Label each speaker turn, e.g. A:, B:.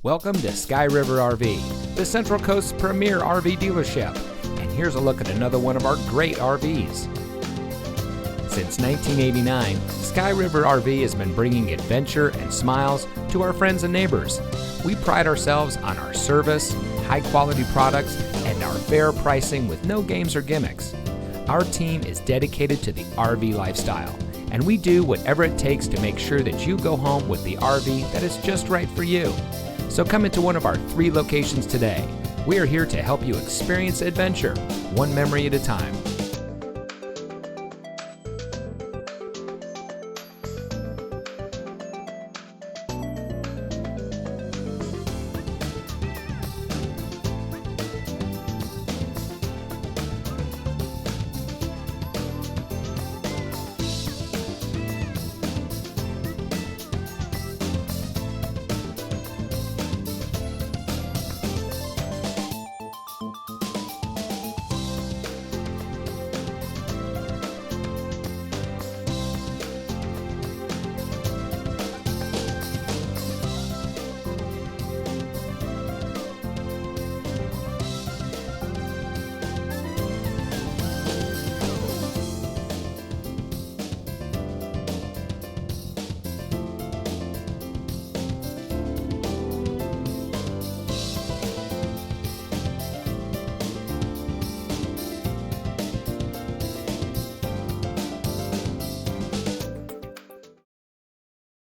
A: Welcome to Sky River RV, the Central Coast's premier RV dealership. And here's a look at another one of our great RVs. Since 1989, Sky River RV has been bringing adventure and smiles to our friends and neighbors. We pride ourselves on our service, high-quality products, and our fair pricing with no games or gimmicks. Our team is dedicated to the RV lifestyle, and we do whatever it takes to make sure that you go home with the RV that is just right for you. So come into one of our 3 locations today. We are here to help you experience adventure, one memory at a time.